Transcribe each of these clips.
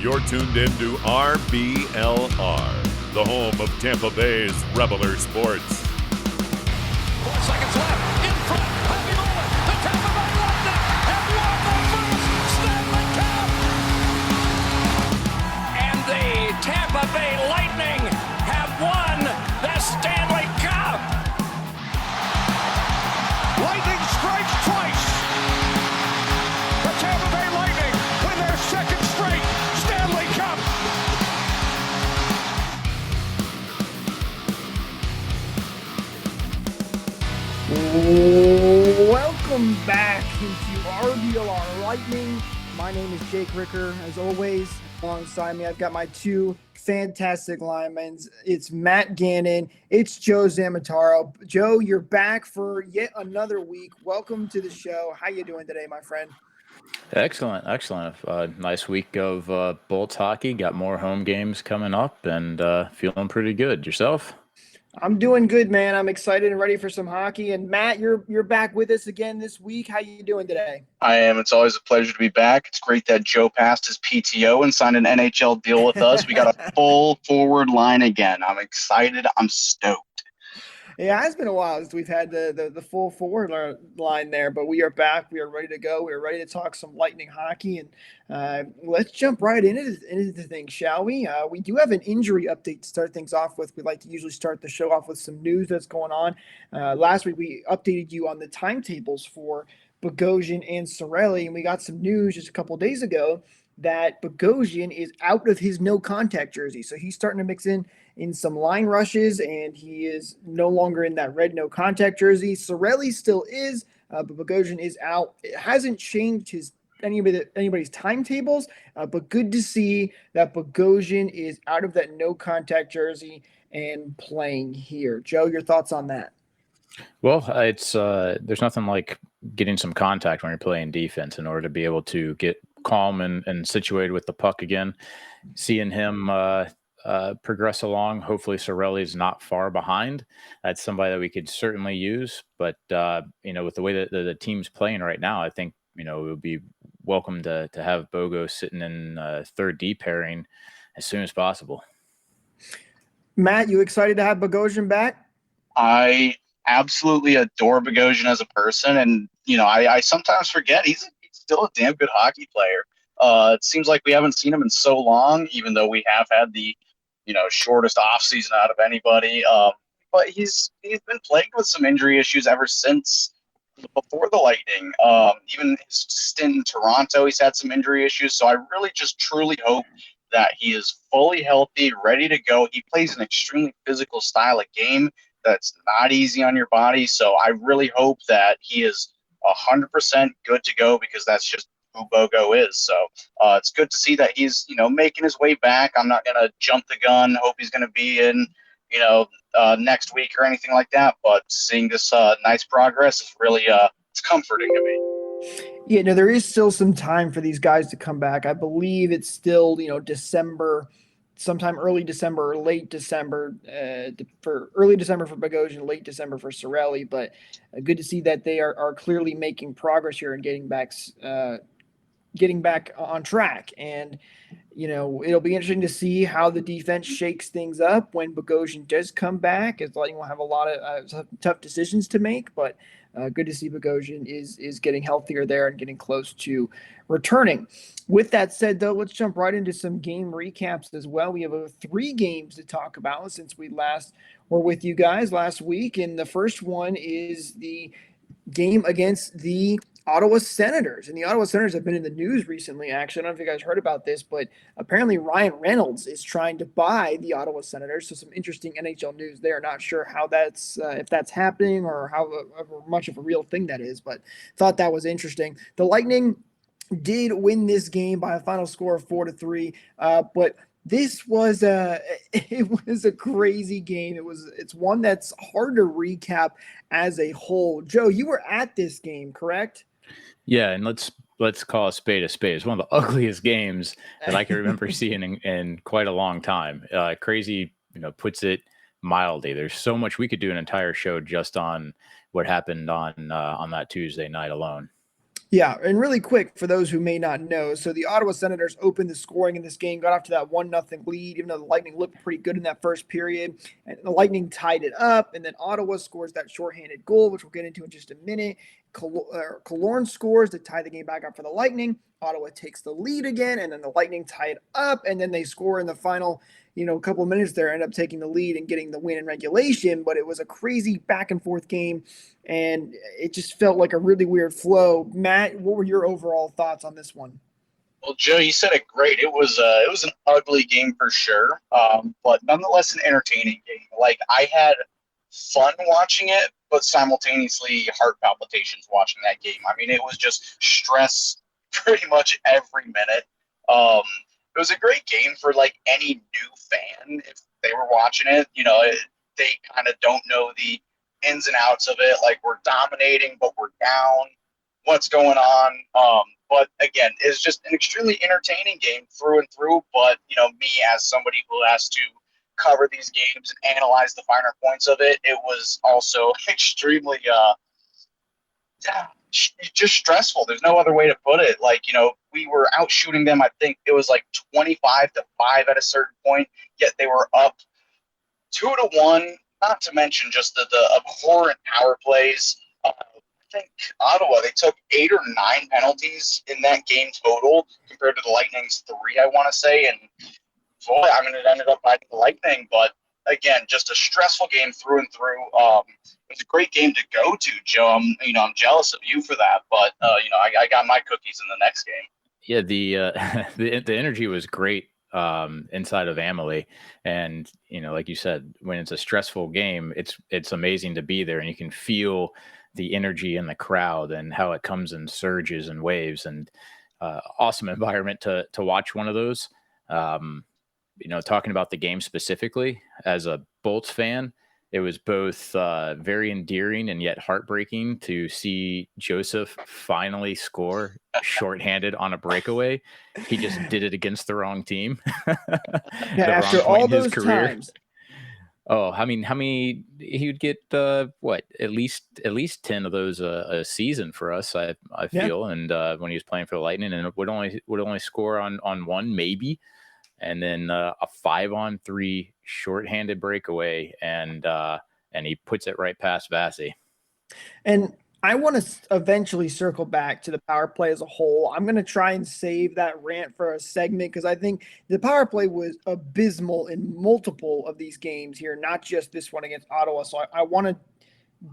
You're tuned in to RBLR, the home of Tampa Bay's Reveler Sports. 4 seconds left. In front. Happy moment. The Tampa Bay Lightning have won the first Stanley Cup. And the Tampa Bay Lightning have won the Stanley Cup. Lightning strikes twice. The Tampa Bay Lightning win their second straight Stanley Cup. Welcome back into RBLR Lightning. My name is Jake Ricker. As always, alongside me, I've got my two fantastic linemen. It's Matt Gannon. It's Joe Zamataro. Joe, you're back for yet another week. Welcome to the show. How you doing today, my friend? Excellent. Nice week of Bolts hockey. Got more home games coming up and feeling pretty good. Yourself? I'm doing good, man. I'm excited and ready for some hockey. And Matt, you're back with us again this week. How you doing today? I am. It's always a pleasure to be back. It's great that Joe passed his PTO and signed an NHL deal with us. We got a full forward line again. I'm excited. I'm stoked. Yeah, it has been a while since we've had the full forward line there, but we are back. We are ready to go. We are ready to talk some Lightning hockey, and let's jump right into the thing, shall we? We do have an injury update to start things off with. We like to usually start the show off with some news that's going on. Last week, we updated you on the timetables for Bogosian and Cirelli, and we got some news just a couple of days ago that Bogosian is out of his no-contact jersey, so he's starting to mix in some line rushes, and he is no longer in that red no-contact jersey. Cirelli still is, but Bogosian is out. It hasn't changed anybody's timetables, but good to see that Bogosian is out of that no-contact jersey and playing here. Joe, your thoughts on that? Well, it's there's nothing like getting some contact when you're playing defense in order to be able to get calm and situated with the puck again. Seeing him progress along. Hopefully Cirelli's not far behind. That's somebody that we could certainly use. But, with the way that the team's playing right now, I think, it would be welcome to have Bogo sitting in third D pairing as soon as possible. Matt, you excited to have Bogosian back? I absolutely adore Bogosian as a person. And, I sometimes forget he's still a damn good hockey player. It seems like we haven't seen him in so long, even though we have had the shortest offseason out of anybody. But he's been plagued with some injury issues ever since before the Lightning. Even his stint in Toronto, he's had some injury issues. So I really just truly hope that he is fully healthy, ready to go. He plays an extremely physical style of game that's not easy on your body. So I really hope that he is 100% good to go, because that's just who Bogo is. So it's good to see that he's, making his way back. I'm not going to jump the gun, hope he's going to be in, next week or anything like that. But seeing this nice progress is really it's comforting to me. Yeah, no, there is still some time for these guys to come back. I believe it's still, December, sometime early December or late December for early December for Bogosian, late December for Cirelli. But good to see that they are clearly making progress here and getting back on track. And, it'll be interesting to see how the defense shakes things up when Bogosian does come back, as Lightning will have a lot of tough decisions to make, but good to see Bogosian is getting healthier there and getting close to returning. With that said, though, let's jump right into some game recaps as well. We have 3 games to talk about since we last were with you guys last week. And the first one is the game against the Ottawa Senators. And the Ottawa Senators have been in the news recently, actually. I don't know if you guys heard about this, but apparently Ryan Reynolds is trying to buy the Ottawa Senators. So some interesting NHL news there. Not sure how that's if that's happening or how much of a real thing that is, but thought that was interesting. The Lightning did win this game by a final score of 4-3, but this was it was a crazy game. It's one that's hard to recap as a whole. Joe, you were at this game, correct? Yeah, and let's call a spade a spade. It's one of the ugliest games that I can remember seeing in quite a long time. Crazy, puts it mildly. There's so much we could do an entire show just on what happened on that Tuesday night alone. Yeah, and really quick for those who may not know, so the Ottawa Senators opened the scoring in this game, got off to that 1-0 lead, even though the Lightning looked pretty good in that first period. And the Lightning tied it up, and then Ottawa scores that shorthanded goal, which we'll get into in just a minute. Killorn scores to tie the game back up for the Lightning. Ottawa takes the lead again, and then the Lightning tie it up, and then they score in the final, couple of minutes there, end up taking the lead and getting the win in regulation. But it was a crazy back and forth game, and it just felt like a really weird flow. Matt, what were your overall thoughts on this one? Well, Joe, you said it great. It was an ugly game for sure, but nonetheless an entertaining game. Like, I had fun watching it, but simultaneously heart palpitations watching that game. I mean, it was just stress pretty much every minute. It was a great game for like any new fan if they were watching it. They kind of don't know the ins and outs of it. Like, we're dominating, but we're down. What's going on? But again, it's just an extremely entertaining game through and through. But me as somebody who has to cover these games and analyze the finer points of it, it was also extremely just stressful. There's no other way to put it. Like, we were out shooting them. I think it was like 25-5 at a certain point, yet they were up 2-1, not to mention just the abhorrent power plays. I think Ottawa, they took 8 or 9 penalties in that game total compared to the Lightning's 3, I want to say. And boy, I mean, it ended up by the Lightning, but again, just a stressful game through and through. It was a great game to go to, Joe. I'm jealous of you for that, but I got my cookies in the next game. Yeah, the energy was great inside of Amalie, and like you said, when it's a stressful game, it's amazing to be there, and you can feel the energy in the crowd and how it comes in surges and waves, and awesome environment to watch one of those. Talking about the game specifically, as a Bolts fan, it was both very endearing and yet heartbreaking to see Joseph finally score shorthanded on a breakaway. He just did it against the wrong team. After all those times. Oh, I mean, how many he would get? At least 10 of those a season for us, I feel. Yeah. And when he was playing for the Lightning, and would only score on one maybe. And then a 5-on-3 shorthanded breakaway, and he puts it right past Vasy. And I want to eventually circle back to the power play as a whole. I'm going to try and save that rant for a segment because I think the power play was abysmal in multiple of these games here, not just this one against Ottawa. So I want to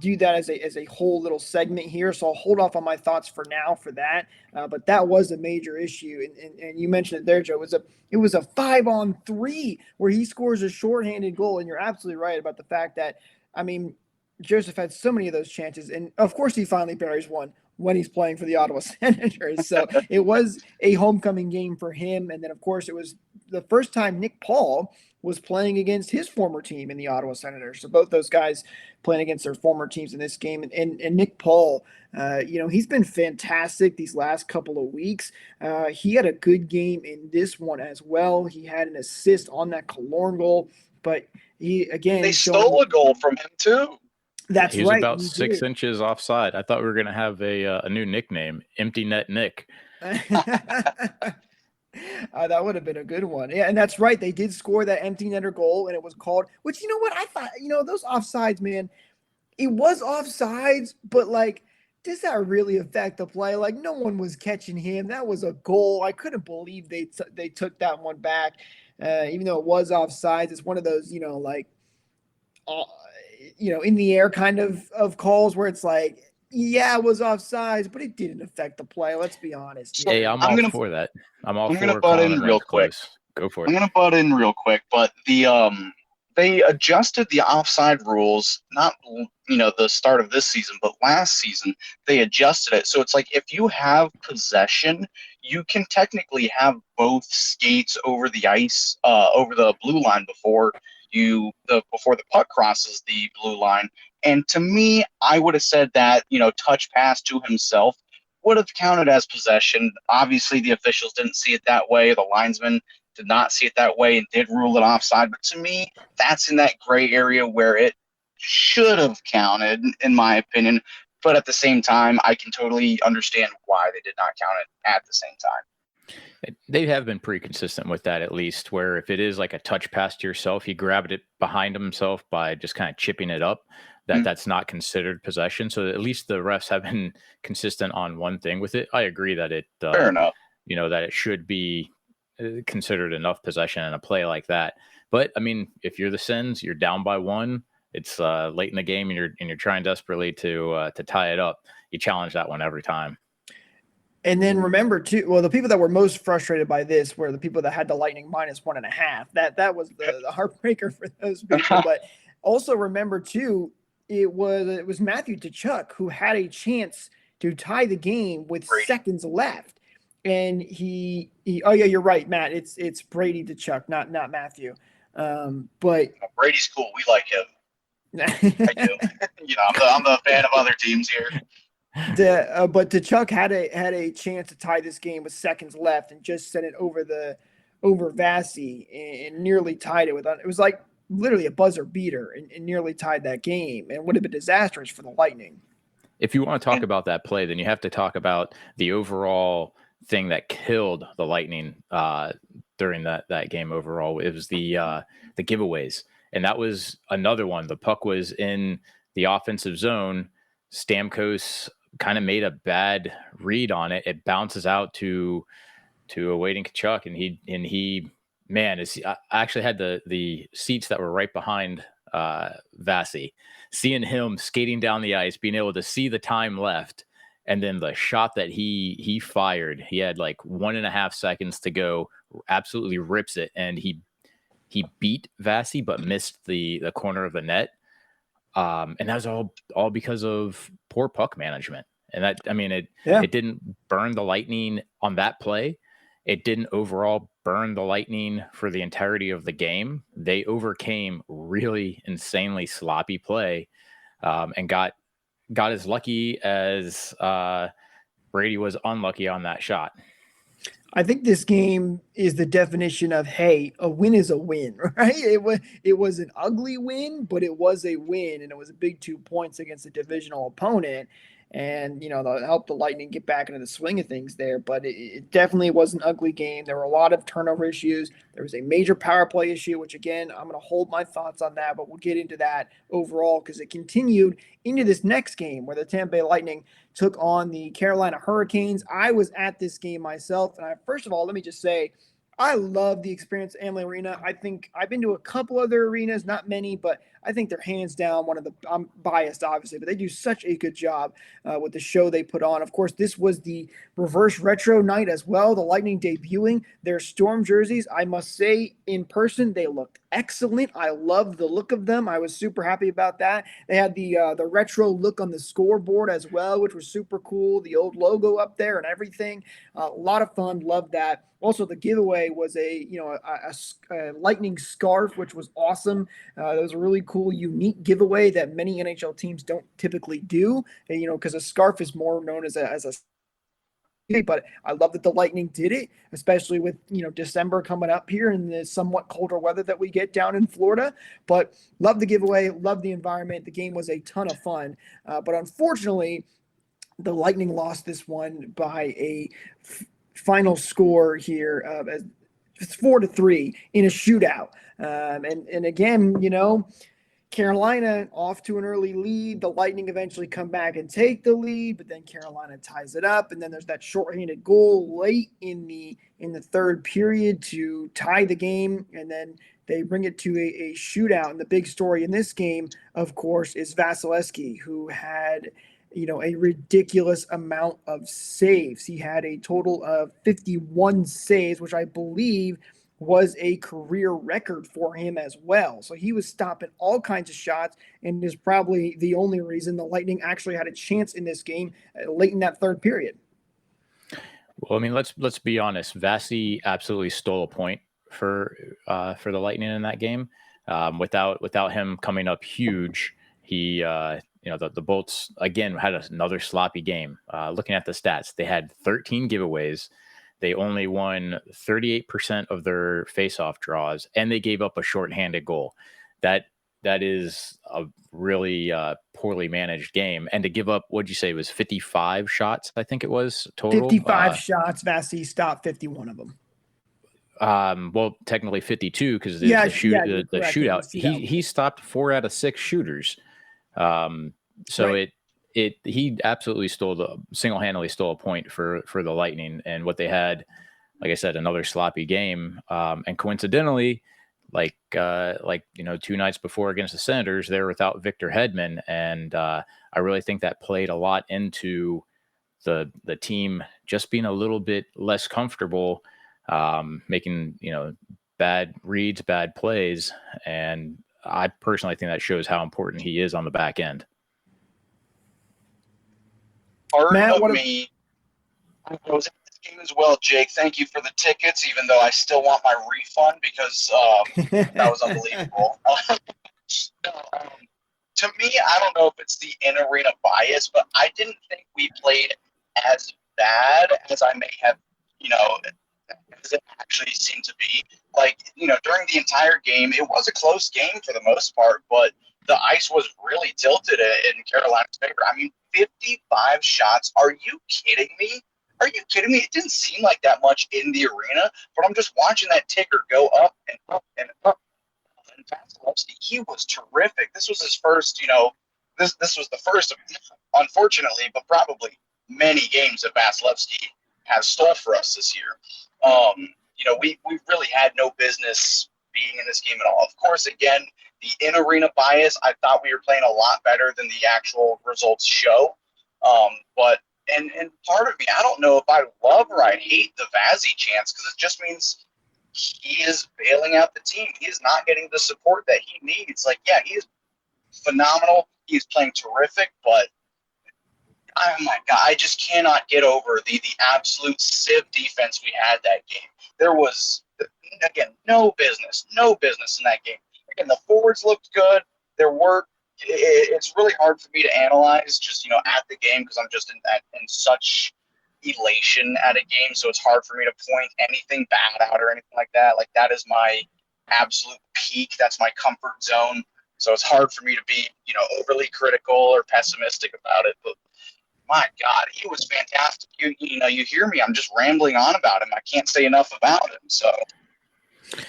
do that as a whole little segment here. So I'll hold off on my thoughts for now for that. But that was a major issue. And you mentioned it there, Joe. It was a 5-on-3 where he scores a shorthanded goal. And you're absolutely right about the fact that, I mean, Joseph had so many of those chances. And of course he finally buries one when he's playing for the Ottawa Senators. So it was a homecoming game for him. And then of course it was the first time Nick Paul was playing against his former team in the Ottawa Senators. So both those guys playing against their former teams in this game. And Nick Paul, he's been fantastic these last couple of weeks. He had a good game in this one as well. He had an assist on that Killorn goal, but they stole a goal from him too. That's he was right. about 6 inches offside. I thought we were going to have a new nickname, Empty Net Nick. That would have been a good one. Yeah, and that's right. They did score that empty netter goal, and it was called, which, you know what? I thought, those offsides, man, it was offsides, but, like, does that really affect the play? Like, no one was catching him. That was a goal. I couldn't believe they took that one back, even though it was offsides. It's one of those, in the air kind of calls where it's like, yeah, it was offsides, but it didn't affect the play. Let's be honest. Hey, I'm all for that. I'm going to butt in real quick. Go for it. I'm going to butt in real quick, but they adjusted the offside rules, not the start of this season, but last season they adjusted it. So it's like if you have possession, you can technically have both skates over the ice, over the blue line before the puck crosses the blue line. And to me, I would have said that, touch pass to himself would have counted as possession. Obviously, the officials didn't see it that way. The linesman did not see it that way and did rule it offside. But to me, that's in that gray area where it should have counted, in my opinion. But at the same time, I can totally understand why they did not count it at the same time. They have been pretty consistent with that, at least, where if it is like a touch pass to yourself, he grabbed it behind himself by just kind of chipping it up, that's not considered possession. So at least the refs have been consistent on one thing with it. I agree that Fair enough. That it should be considered enough possession in a play like that. But I mean, if you're the Sens, you're down by one. It's late in the game, and you're trying desperately to tie it up. You challenge that one every time. And then remember too, well, the people that were most frustrated by this were the people that had the Lightning -1.5. That was the heartbreaker for those people. But also remember too, it was Matthew Tkachuk who had a chance to tie the game with seconds left, and he oh yeah, you're right, Matt. It's Brady Tkachuk, not Matthew. But Brady's cool. We like him. I do. I'm the fan of other teams here. But Tkachuk had a chance to tie this game with seconds left and just sent it over Vasy and nearly tied it it was like literally a buzzer beater and nearly tied that game, and would have been disastrous for the Lightning. If you want to talk about that play, then you have to talk about the overall thing that killed the Lightning during that game overall. It was the giveaways. And that was another one. The puck was in the offensive zone. Stamkos kind of made a bad read on it. It bounces out to a waiting Tkachuk, and he I actually had the seats that were right behind Vasy, seeing him skating down the ice, being able to see the time left, and then the shot that he fired. He had like 1.5 seconds to go, absolutely rips it, and he beat Vasy, but missed the corner of the net. And that was all because of poor puck management. And it didn't burn the Lightning on that play. It didn't overall burn the Lightning for the entirety of the game. They overcame really insanely sloppy play, and got as lucky as Brady was unlucky on that shot. I think this game is the definition of, hey, a win is a win, right? It was an ugly win, but it was a win, and it was a big 2 points against a divisional opponent. And, that helped the Lightning get back into the swing of things there. But it definitely was an ugly game. There were a lot of turnover issues. There was a major power play issue, which, again, I'm going to hold my thoughts on that, but we'll get into that overall because it continued into this next game where the Tampa Bay Lightning took on the Carolina Hurricanes. I was at this game myself. And first of all, let me just say, I love the experience at Amalie Arena. I think I've been to a couple other arenas, not many, but I think they're hands down I'm biased, obviously, but they do such a good job with the show they put on. Of course, this was the reverse retro night as well. The Lightning debuting their Storm jerseys. I must say, in person, they looked excellent. I loved the look of them. I was super happy about that. They had the retro look on the scoreboard as well, which was super cool. The old logo up there and everything. A lot of fun. Loved that. Also, the giveaway was a Lightning scarf, which was awesome. That was a really cool, unique giveaway that many NHL teams don't typically do. Because a scarf is more known as a. But I love that the Lightning did it, especially with December coming up here and the somewhat colder weather that we get down in Florida. But love the giveaway, love the environment. The game was a ton of fun, but unfortunately, the Lightning lost this one by a final score here as it's 4-3 in a shootout. And again, Carolina off to an early lead. The Lightning eventually come back and take the lead, but then Carolina ties it up. And then there's that shorthanded goal late in the third period to tie the game. And then they bring it to a shootout. And the big story in this game, of course, is Vasilevsky, who had a ridiculous amount of saves. He had a total of 51 saves, which I believe was a career record for him as well. So he was stopping all kinds of shots and is probably the only reason the Lightning actually had a chance in this game late in that third period. Well, I mean, let's be honest. Vasy absolutely stole a point for the Lightning in that game. Without him coming up huge, he the Bolts again had another sloppy game. Looking at the stats, they had 13 giveaways. They only won 38% of their faceoff draws, and they gave up a shorthanded goal. That that is a really poorly managed game. And to give up, what'd you say, it was 55 shots, I think it was total? 55 shots. Vasy stopped 51 of them. Well, technically 52 because Yeah, the shootout. shootout. He stopped 4 out of 6 shooters. So Right. he absolutely single-handedly stole a point for the Lightning, and what they had, like I said, another sloppy game. And coincidentally, like 2 nights before against the Senators, they were without Victor Hedman, and I really think that played a lot into the team just being a little bit less comfortable, making bad reads, bad plays, and I personally think that shows how important he is on the back end. Matt, Me, I was at this game as well, Jake. Thank you for the tickets, even though I still want my refund because that was unbelievable. To me, I don't know if it's the in-arena bias, but I didn't think we played as bad as I may have, as it actually seemed to be. During the entire game, it was a close game for the most part, but the ice was really tilted in Carolina's favor. I mean, 55 shots. Are you kidding me? It didn't seem like that much in the arena, but I'm just watching that ticker go up and up and up. And Vasilevsky, he was terrific. This was his first, this was the first, unfortunately, but probably many games that Vasilevsky has stole for us this year. We really had no business being in this game at all. Of course, again, the in-arena bias, I thought we were playing a lot better than the actual results show. But part of me, I don't know if I love or I hate the Vasy chance, because it just means he is bailing out the team. He is not getting the support that he needs. He is phenomenal. He's playing terrific, but oh my God, I just cannot get over the absolute sieve defense we had that game. There was, again, no business in that game. Again, the forwards looked good. It's really hard for me to analyze just, at the game, because I'm just in such elation at a game. So it's hard for me to point anything bad out or anything like that. Like, that is my absolute peak. That's my comfort zone. So it's hard for me to be, overly critical or pessimistic about it. But my God, he was fantastic. You hear me. I'm just rambling on about him. I can't say enough about him. So.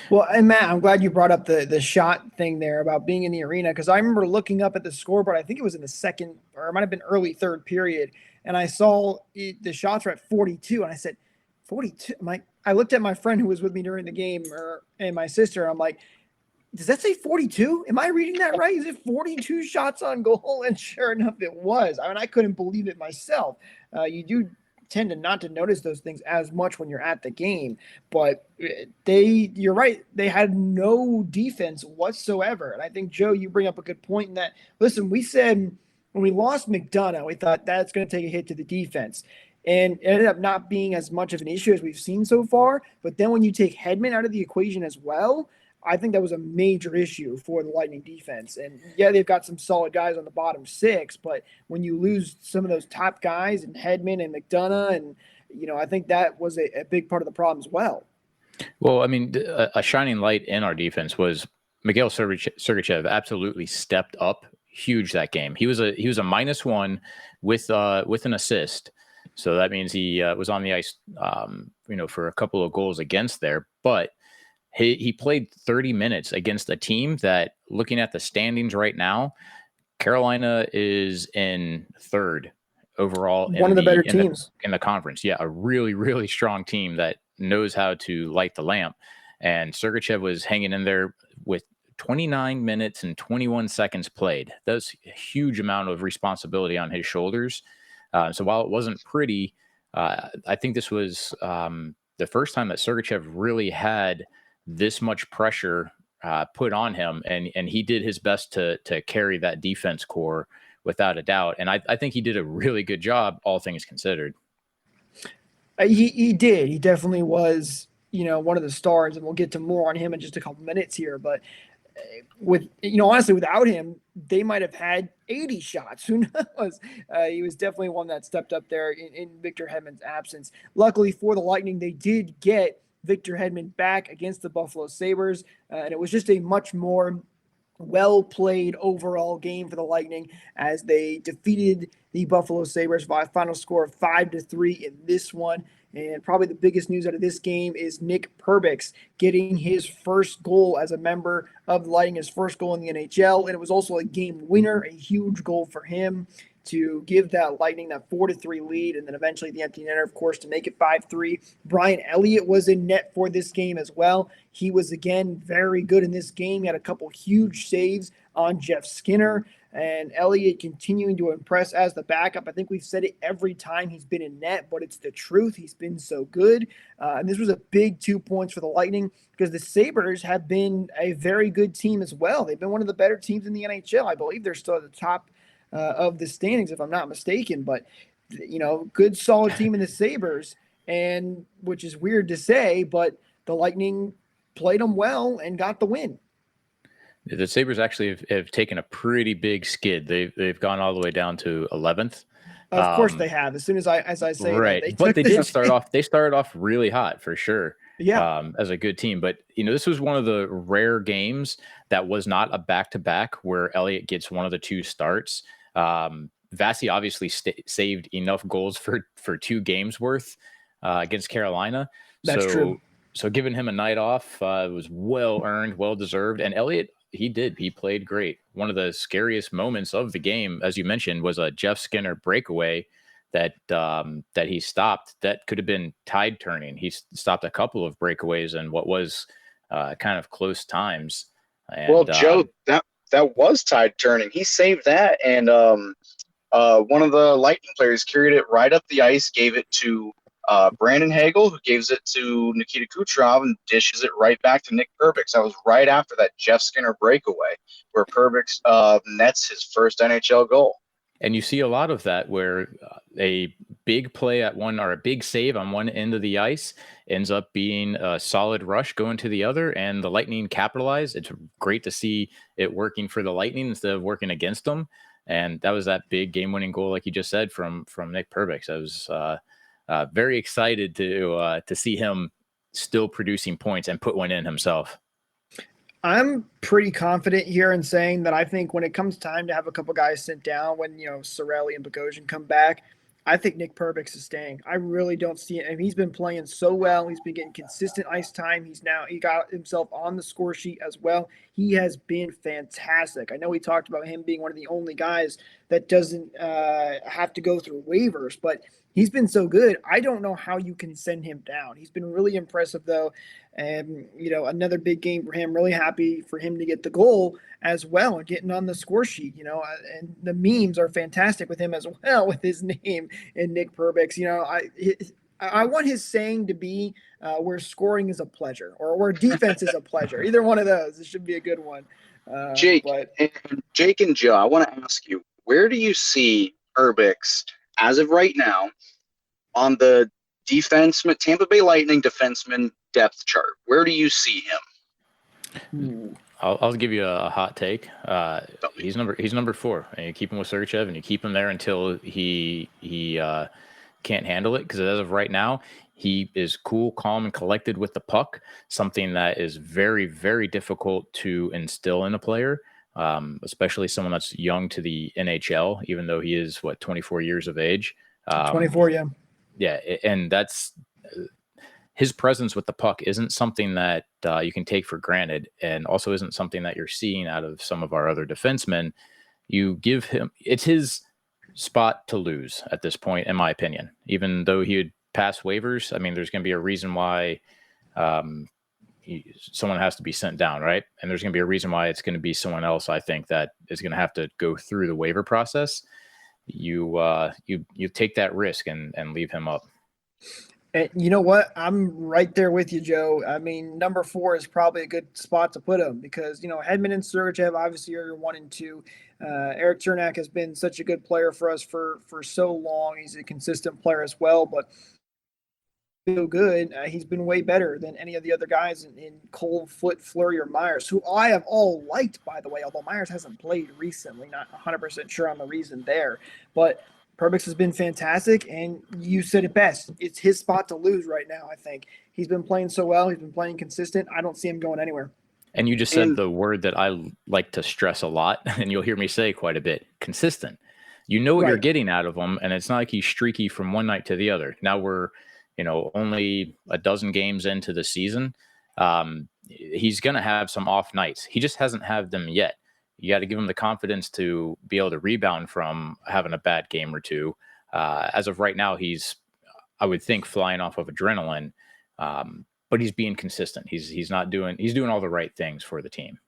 Well, and Matt, I'm glad you brought up the shot thing there about being in the arena, because I remember looking up at the scoreboard. I think it was in the second, or it might have been early third period, and I saw the shots were at 42, and I said, 42? I looked at my friend who was with me during the game, and my sister. I'm like, does that say 42? Am I reading that right? Is it 42 shots on goal? And sure enough, it was. I mean, I couldn't believe it myself. You do tend to not to notice those things as much when you're at the game, but you're right. They had no defense whatsoever. And I think, Joe, you bring up a good point in that. Listen, we said when we lost McDonough, we thought that's going to take a hit to the defense. And it ended up not being as much of an issue as we've seen so far. But then when you take Hedman out of the equation as well, I think that was a major issue for the Lightning defense. And yeah, they've got some solid guys on the bottom 6, but when you lose some of those top guys and Hedman and McDonough, and I think that was a big part of the problem as well. Well, I mean, a shining light in our defense was Miguel Sergachev. Absolutely stepped up huge that game. He was a -1 with an assist, so that means he was on the ice, for a couple of goals against there, but. He played 30 minutes against a team that, looking at the standings right now, Carolina is in 3rd overall. One of the better teams in the conference. Yeah, a really, really strong team that knows how to light the lamp. And Sergachev was hanging in there with 29 minutes and 21 seconds played. That's a huge amount of responsibility on his shoulders. So while it wasn't pretty, I think this was the first time that Sergachev really had this much pressure put on him, and he did his best to carry that defense core without a doubt. And I think he did a really good job, all things considered. He did. He definitely was, one of the stars, and we'll get to more on him in just a couple minutes here. But honestly, without him, they might have had 80 shots. Who knows? He was definitely one that stepped up there in Victor Hedman's absence. Luckily for the Lightning, they did get Victor Hedman back against the Buffalo Sabres, and it was just a much more well played overall game for the Lightning as they defeated the Buffalo Sabres by a final score of 5-3 in this one. And probably the biggest news out of this game is Nick Perbix getting his first goal as a member of the Lightning, his first goal in the NHL. And it was also a game winner, a huge goal for him to give that Lightning that 4-3 lead, and then eventually the empty netter, of course, to make it 5-3. Brian Elliott was in net for this game as well. He was, again, very good in this game. He had a couple huge saves on Jeff Skinner, and Elliott continuing to impress as the backup. I think we've said it every time he's been in net, but it's the truth. He's been so good. And this was a big 2 points for the Lightning because the Sabres have been a very good team as well. They've been one of the better teams in the NHL. I believe they're still at the top of the standings, if I'm not mistaken. But, good, solid team in the Sabres, and which is weird to say, but the Lightning played them well and got the win. The Sabres actually have taken a pretty big skid. They've gone all the way down to 11th. Of course they have. As soon as I say right, that, but they did start off. They started off really hot for sure. Yeah, as a good team. But this was one of the rare games that was not a back-to-back where Elliott gets one of the two starts. Vasy obviously saved enough goals for 2 games worth against Carolina. That's true. So giving him a night off was well earned, well deserved. And Elliott, he played great. One of the scariest moments of the game, as you mentioned, was a Jeff Skinner breakaway that he stopped. That could have been tide turning. He stopped a couple of breakaways in what was kind of close times. And, well, Joe, that was tide turning. He saved that, and one of the Lightning players carried it right up the ice, gave it to Brandon Hagel, who gives it to Nikita Kucherov and dishes it right back to Nick Perbix. That was right after that Jeff Skinner breakaway where Perbix nets his first NHL goal. And you see a lot of that where a big play at one or a big save on one end of the ice ends up being a solid rush going to the other, and the Lightning capitalize. It's great to see it working for the Lightning instead of working against them. And that was that big game-winning goal, like you just said, from Nick Perbix. I was very excited to see him still producing points and put one in himself. I'm pretty confident here in saying that I think when it comes time to have a couple guys sent down, when Cirelli and Bogosian come back, I think Nick Perbix is staying. I really don't see it. I mean, he's been playing so well. He's been getting consistent ice time. He got himself on the score sheet as well. He has been fantastic. I know we talked about him being one of the only guys that doesn't have to go through waivers, but he's been so good. I don't know how you can send him down. He's been really impressive, though. And, another big game for him. Really happy for him to get the goal as well and getting on the score sheet, and the memes are fantastic with him as well, with his name and Nick Perbix. I want his saying to be where scoring is a pleasure or where defense is a pleasure. Either one of those. It should be a good one. Jake and Joe, I want to ask you, where do you see Perbix as of right now on the Tampa Bay Lightning defenseman depth chart? Where do you see him? I'll give you a hot take. He's number 4, and you keep him with Sergachev, and you keep him there until he can't handle it. Because as of right now, he is cool, calm, and collected with the puck. Something that is very, very difficult to instill in a player, especially someone that's young to the NHL. Even though he is 24 years of age. 24, yeah. Yeah, and that's his presence with the puck isn't something that you can take for granted, and also isn't something that you're seeing out of some of our other defensemen. You give him, it's his spot to lose at this point, in my opinion. Even though he would pass waivers, I mean, there's going to be a reason why someone has to be sent down, right? And there's going to be a reason why it's going to be someone else, I think, that is going to have to go through the waiver process. You take that risk and leave him up. And you know what? I'm right there with you, Joe. I mean, number 4 is probably a good spot to put him because, Hedman and Sergachev obviously are 1 and 2. Eric Cernak has been such a good player for us for so long. He's a consistent player as well, but so good. He's been way better than any of the other guys in Cole, Foote, Fleury, or Myers, who I have all liked, by the way, although Myers hasn't played recently. Not 100% sure on the reason there. But Perbix has been fantastic, and you said it best. It's his spot to lose right now, I think. He's been playing so well. He's been playing consistent. I don't see him going anywhere. And you just said And the word that I like to stress a lot, and you'll hear me say quite a bit: consistent. You know what you're Right. getting out of him, and it's not like he's streaky from one night to the other. Now we're, only a dozen games into the season. He's going to have some off nights. He just hasn't had them yet. You got to give him the confidence to be able to rebound from having a bad game or two. As of right now, he's, I would think, flying off of adrenaline, but he's being consistent. He's doing all the right things for the team.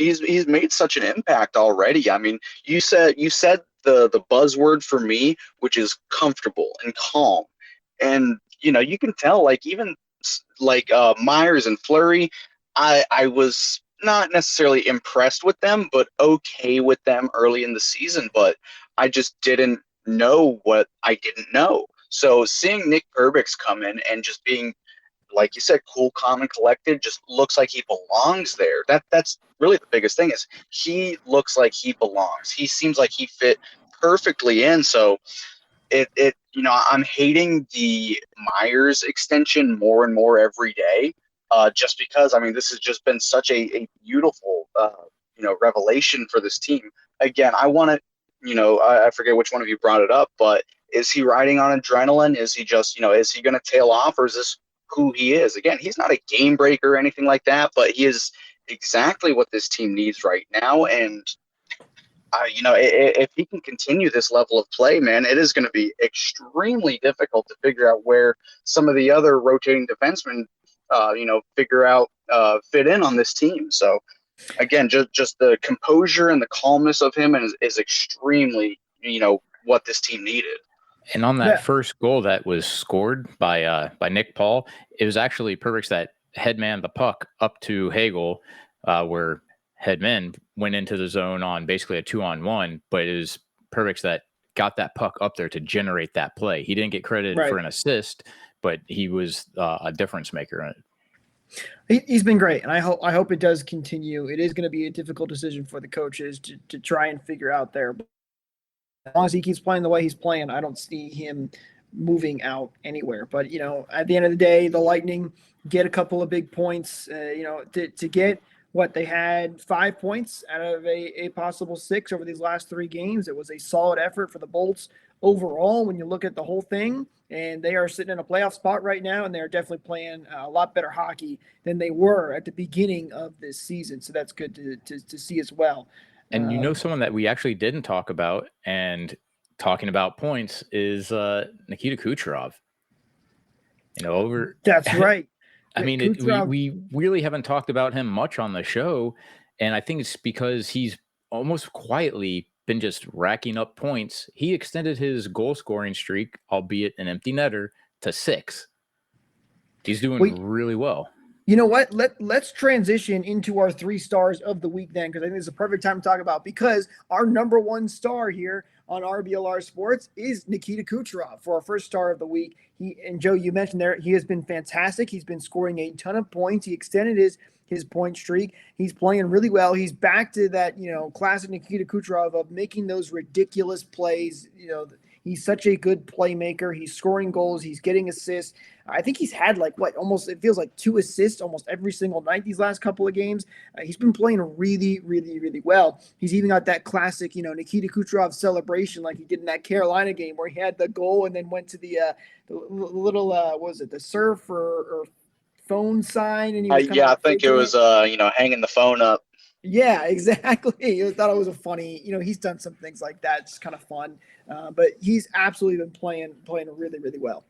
he's made such an impact already. I mean, you said the buzzword for me, which is comfortable and calm. And you can tell, like, even like Myers and Fleury, I was not necessarily impressed with them, but okay with them early in the season. But I just didn't know what I didn't know. So seeing Nick Perbix come in and just being, like you said, cool, calm, and collected, just looks like he belongs there. That's really the biggest thing, is he looks like he belongs. He seems like he fit perfectly in. So I'm hating the Myers extension more and more every day, just because, I mean, this has just been such a beautiful, revelation for this team. Again, I want to, I forget which one of you brought it up, but is he riding on adrenaline? Is he just, is he going to tail off, or is this who he is? Again, he's not a game breaker or anything like that, but he is exactly what this team needs right now. And if he can continue this level of play, man, it is going to be extremely difficult to figure out where some of the other rotating defensemen, fit in on this team. So again, just the composure and the calmness of him is extremely, what this team needed. And on that first goal that was scored by Nick Paul, it was actually Perbix that headman the puck up to Hagel, where Hedman went into the zone on basically a 2-on-1, but it was Perbix that got that puck up there to generate that play. He didn't get credit for an assist, but he was a difference maker in it. He's been great, and I hope it does continue. It is going to be a difficult decision for the coaches to try and figure out there. But as long as he keeps playing the way he's playing, I don't see him moving out anywhere. But, at the end of the day, the Lightning get a couple of big points, to get what they had 5 points out of a possible 6 over these last 3 games. It was a solid effort for the Bolts overall when you look at the whole thing. And they are sitting in a playoff spot right now, and they're definitely playing a lot better hockey than they were at the beginning of this season. So that's good to see as well. And someone that we actually didn't talk about, and talking about points, is Nikita Kucherov. That's right. I mean, we really haven't talked about him much on the show, and I think it's because he's almost quietly been just racking up points. He extended his goal scoring streak, albeit an empty netter, to 6. He's doing really well. You know what? Let's transition into our 3 stars of the week then, because I think it's a perfect time to talk about, because our number 1 star here on RBLR Sports is Nikita Kucherov for our first star of the week. And Joe, you mentioned there, he has been fantastic. He's been scoring a ton of points. He extended his point streak. He's playing really well. He's back to that, classic Nikita Kucherov of making those ridiculous plays. He's such a good playmaker. He's scoring goals. He's getting assists. I think he's had it feels like 2 assists almost every single night these last couple of games. He's been playing really, really, really well. He's even got that classic, Nikita Kucherov celebration like he did in that Carolina game where he had the goal and then went to the little, the surf or phone sign. And he was I think it was, hanging the phone up. Yeah, exactly. I thought it was a funny, he's done some things like that. It's kind of fun. But he's absolutely been playing really, really well.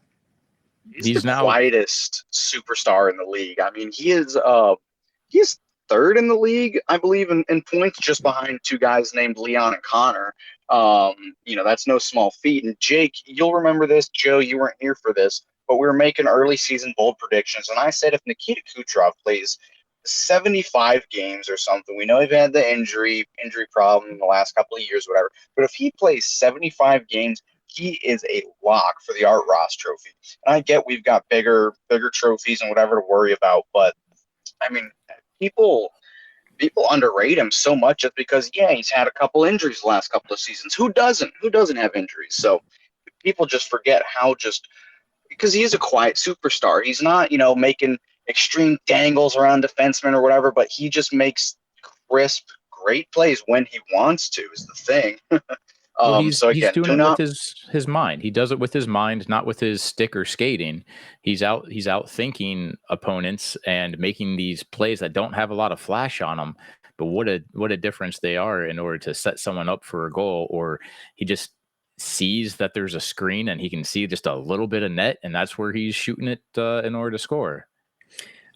He's the quietest superstar in the league. I mean, he is 3rd in the league, I believe, in points, just behind 2 guys named Leon and Connor. That's no small feat. And Jake, you'll remember this. Joe, you weren't here for this, but we were making early season bold predictions. And I said if Nikita Kucherov plays 75 games or something, we know he's had the injury problem in the last couple of years, whatever, but if he plays 75 games, he is a lock for the Art Ross trophy. And I get we've got bigger trophies and whatever to worry about, but I mean, people underrate him so much just because he's had a couple injuries the last couple of seasons. Who doesn't have injuries? So people just forget how, just because he is a quiet superstar, he's not making extreme dangles around defensemen or whatever, but he just makes crisp, great plays when he wants to is the thing. Well, he's again, doing do it not. with his mind. He does it with his mind, not with his stick or skating. He's out thinking opponents and making these plays that don't have a lot of flash on them, but what a difference they are in order to set someone up for a goal. Or he just sees that there's a screen and he can see just a little bit of net, and that's where he's shooting it in order to score.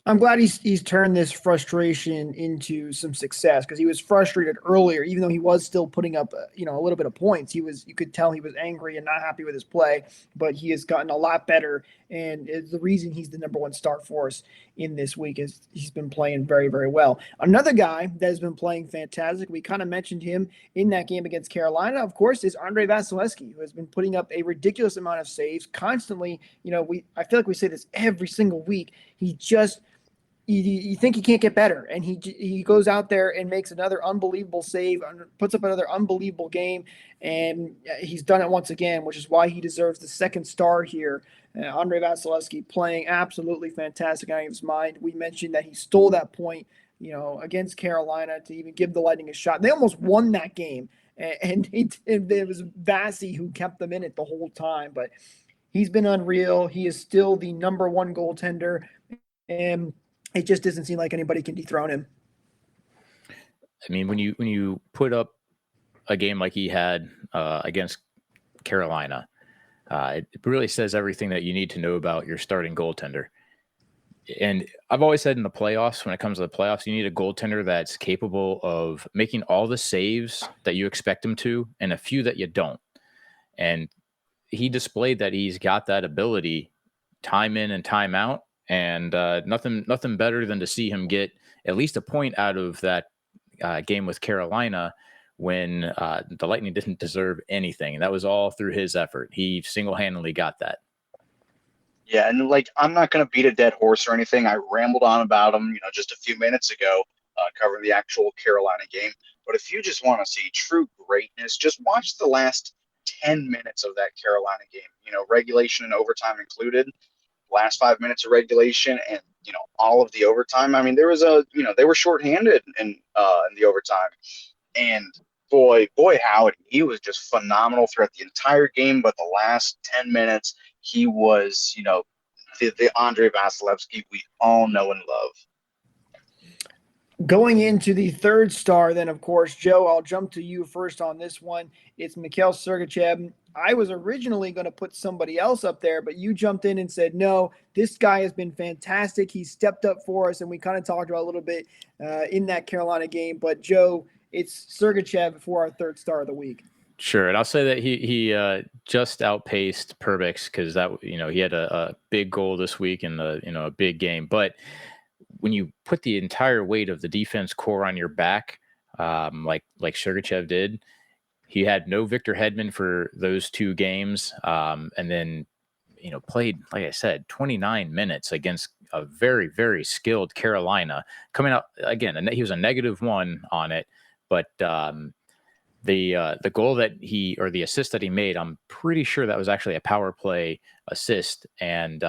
I'm glad he's turned this frustration into some success, because he was frustrated earlier, even though he was still putting up a little bit of points. You could tell he was angry and not happy with his play, but he has gotten a lot better, and is the reason he's the number one start for us in this week is he's been playing very, very well. Another guy that has been playing fantastic, we kind of mentioned him in that game against Carolina, of course, is Andrei Vasilevsky, who has been putting up a ridiculous amount of saves constantly. I feel like we say this every single week. You think he can't get better, and he goes out there and makes another unbelievable save, puts up another unbelievable game, and he's done it once again, which is why he deserves the second star here. Andrei Vasilevsky playing absolutely fantastic out of his mind. We mentioned that he stole that point, against Carolina to even give the Lightning a shot. They almost won that game, and it was Vasy who kept them in it the whole time. But he's been unreal. He is still the number one goaltender, and it just doesn't seem like anybody can dethrone him. I mean, when you put up a game like he had against Carolina, it really says everything that you need to know about your starting goaltender. And I've always said in the playoffs, when it comes to the playoffs, you need a goaltender that's capable of making all the saves that you expect him to, and a few that you don't. And he displayed that he's got that ability time in and time out. And nothing better than to see him get at least a point out of that game with Carolina, when the Lightning didn't deserve anything. And that was all through his effort. He single-handedly got that. Yeah, and I'm not going to beat a dead horse or anything. I rambled on about him, just a few minutes ago, covering the actual Carolina game. But if you just want to see true greatness, just watch the last 10 minutes of that Carolina game, regulation and overtime included. Last 5 minutes of regulation and all of the overtime. I mean, there was they were shorthanded in the overtime, and boy howdy, he was just phenomenal throughout the entire game. But the last 10 minutes, he was the Andrei Vasilevsky we all know and love. Going into the third star, then, of course, Joe, I'll jump to you first on this one. It's Mikhail Sergachev. I was originally going to put somebody else up there, but you jumped in and said, no, this guy has been fantastic. He's stepped up for us, and we kind of talked about a little bit in that Carolina game. But, Joe, it's Sergachev for our third star of the week. Sure, and I'll say that he just outpaced Perbix, because that he had a big goal this week and a big game. But when you put the entire weight of the defense core on your back, like Sergachev did, he had no Victor Hedman for those two games, and then played, like I said, 29 minutes against a very, very skilled Carolina. Coming out again, and he was a -1 on it, but the goal that the assist that he made, I'm pretty sure that was actually a power play assist, and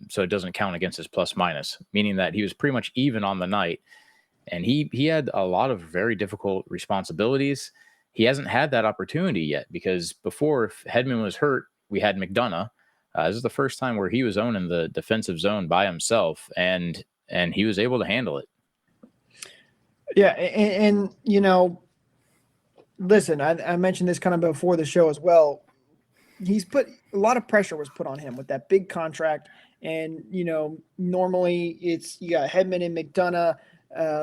so it doesn't count against his plus minus, meaning that he was pretty much even on the night, and he had a lot of very difficult responsibilities. He hasn't had that opportunity yet, because before, if Hedman was hurt, we had McDonough. This is the first time where he was owning the defensive zone by himself, and he was able to handle it. Yeah, and listen, I mentioned this kind of before the show as well. He's put a lot of pressure was put on him with that big contract, and normally it's you got Hedman and McDonough,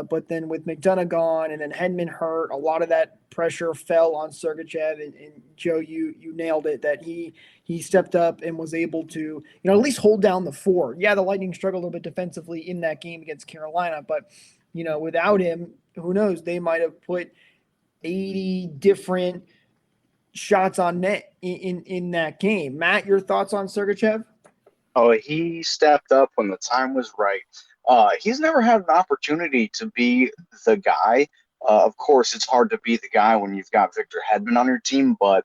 but then with McDonough gone and then Hedman hurt, a lot of that pressure fell on Sergachev. And Joe, you nailed it, that he stepped up and was able to at least hold down the fort. Yeah, the Lightning struggled a little bit defensively in that game against Carolina, but without him, who knows? They might have put 80 different shots on net in that game. Matt, your thoughts on Sergachev? Oh, he stepped up when the time was right. He's never had an opportunity to be the guy. Of course, it's hard to be the guy when you've got Victor Hedman on your team, but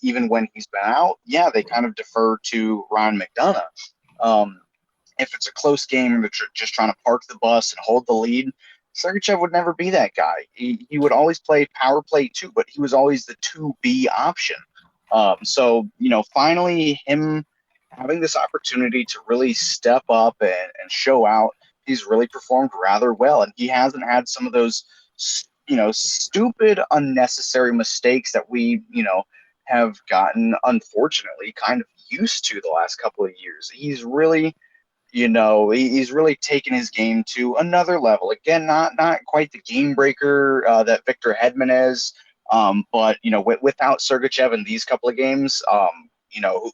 even when he's been out, yeah, they kind of defer to Ryan McDonough. if it's a close game and they're just trying to park the bus and hold the lead, Sergachev would never be that guy. He would always play power play too, but he was always the 2B option. So, finally him having this opportunity to really step up and show out, he's really performed rather well. And he hasn't had some of those, stupid, unnecessary mistakes that we, have gotten, unfortunately, kind of used to the last couple of years. He's really he's really taken his game to another level. Again, not quite the game breaker that Victor Hedman is, but without Sergachev in these couple of games,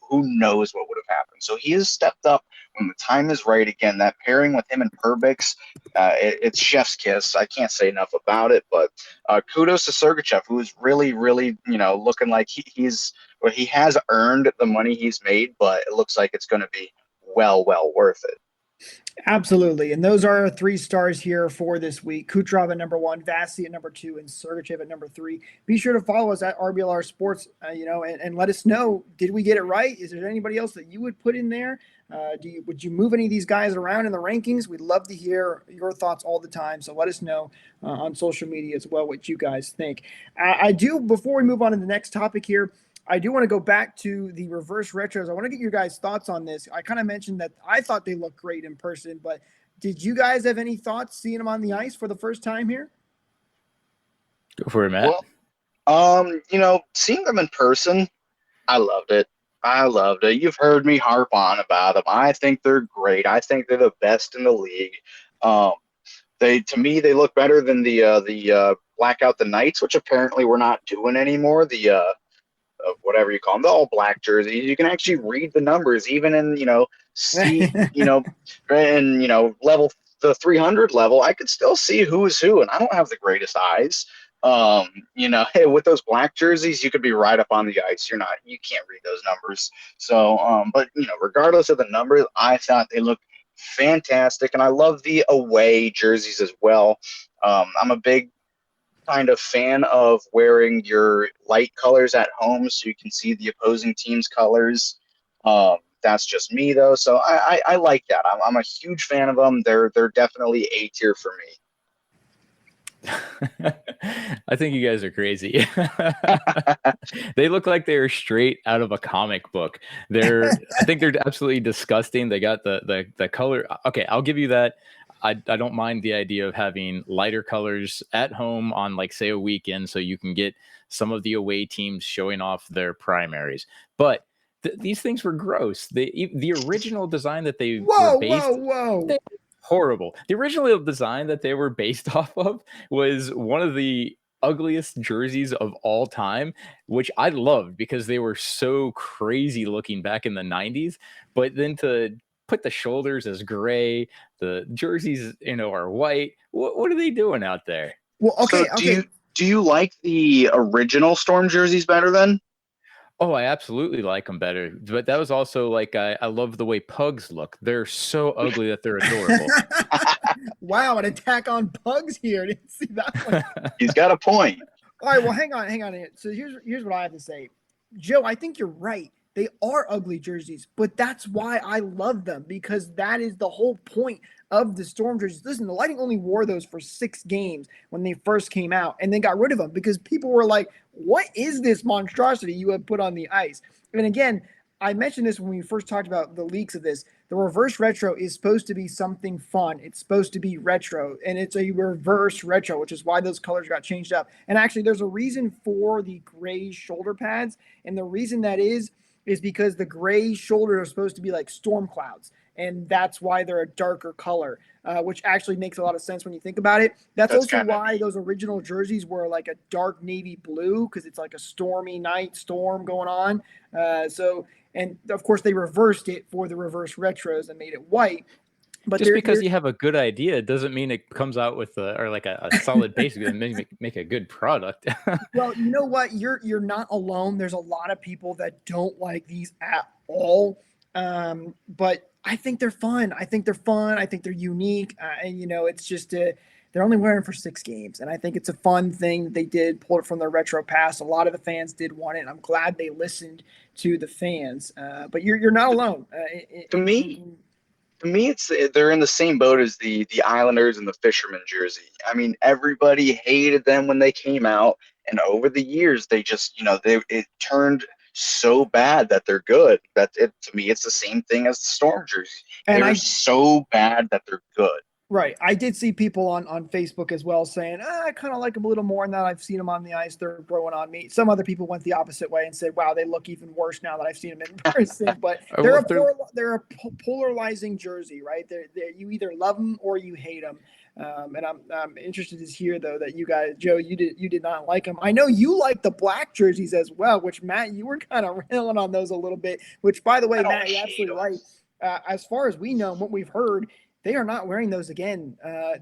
who knows what would have happened. So he has stepped up when the time is right. Again, that pairing with him and Perbix, it's chef's kiss. I can't say enough about it, but kudos to Sergachev, who is really, really, looking like he has earned the money he's made, but it looks like it's going to be well worth it. Absolutely. And those are our 3 stars here for this week. Kucherov at number 1, Vasy at number 2, and Sergachev at number 3. Be sure to follow us at RBLR Sports, and let us know, did we get it right? Is there anybody else that you would put in there? Would you move any of these guys around in the rankings? We'd love to hear your thoughts all the time. So let us know on social media as well what you guys think. I do, before we move on to the next topic here, I do want to go back to the reverse retros. I want to get your guys' thoughts on this. I kind of mentioned that I thought they looked great in person, but did you guys have any thoughts seeing them on the ice for the first time here? Go for it, Matt. Well, seeing them in person, I loved it. You've heard me harp on about them. I think they're great. I think they're the best in the league. To me, they look better than the Blackout the Knights, which apparently we're not doing anymore. The whatever you call them, the all black jerseys. You can actually read the numbers, even in C, and level the 300 level. I could still see who is who, and I don't have the greatest eyes. With those black jerseys, you could be right up on the ice. You can't read those numbers. So, but regardless of the numbers, I thought they looked fantastic, and I love the away jerseys as well. I'm a big kind of fan of wearing your light colors at home so you can see the opposing team's colors. That's just me though, so I like that. I'm a huge fan of them. They're definitely A tier for me. I think you guys are crazy. They look like they're straight out of a comic book. I think they're absolutely disgusting. They got the color. Okay, I'll give you that. I don't mind the idea of having lighter colors at home on, like, say, a weekend, so you can get some of the away teams showing off their primaries. But these things were gross. The original design that they were based. Whoa. Horrible. The original design that they were based off of was one of the ugliest jerseys of all time, which I loved because they were so crazy looking back in the 90s. But then to put the shoulders as gray, the jerseys, are white. What are they doing out there? Well, okay. So do you like the original Storm jerseys better then? Oh, I absolutely like them better. But that was also like, I love the way pugs look. They're so ugly that they're adorable. Wow, an attack on pugs here. I didn't see that one. He's got a point. All right, well, hang on. So here's what I have to say. Joe, I think you're right. They are ugly jerseys, but that's why I love them, because that is the whole point of the Storm jerseys. Listen, the Lightning only wore those for 6 games when they first came out and then got rid of them because people were like, what is this monstrosity you have put on the ice? And again, I mentioned this when we first talked about the leaks of this. The reverse retro is supposed to be something fun. It's supposed to be retro, and it's a reverse retro, which is why those colors got changed up. And actually, there's a reason for the gray shoulder pads, and the reason that is because the gray shoulders are supposed to be like storm clouds, and that's why they're a darker color, which actually makes a lot of sense when you think about it. That's also why those original jerseys were like a dark navy blue, because it's like a stormy night storm going on. And of course, they reversed it for the reverse retros and made it white. But just because you have a good idea doesn't mean it comes out with a solid base and make a good product. Well, you know what? You're not alone. There's a lot of people that don't like these at all. But I think they're fun. I think they're unique. And it's just they're only wearing for 6 games. And I think it's a fun thing that they did, pull it from their retro past. A lot of the fans did want it. And I'm glad they listened to the fans. But you're not alone. To me, To me, they're in the same boat as the Islanders and the Fisherman jersey. I mean, everybody hated them when they came out, and over the years, they just it turned so bad that they're good. To me, it's the same thing as the Storm jersey. And they're so bad that they're good. Right. I did see people on Facebook as well saying, I kind of like them a little more now that I've seen them on the ice. They're growing on me. Some other people went the opposite way and said, wow, they look even worse now that I've seen them in person. But they're a polarizing jersey, right? You either love them or you hate them. And I'm interested to hear, though, that you guys, Joe, you did not like them. I know you like the black jerseys as well, which, Matt, you were kind of railing on those a little bit, which, by the way, Matt, you're absolutely right. As far as we know and what we've heard, they are not wearing those again.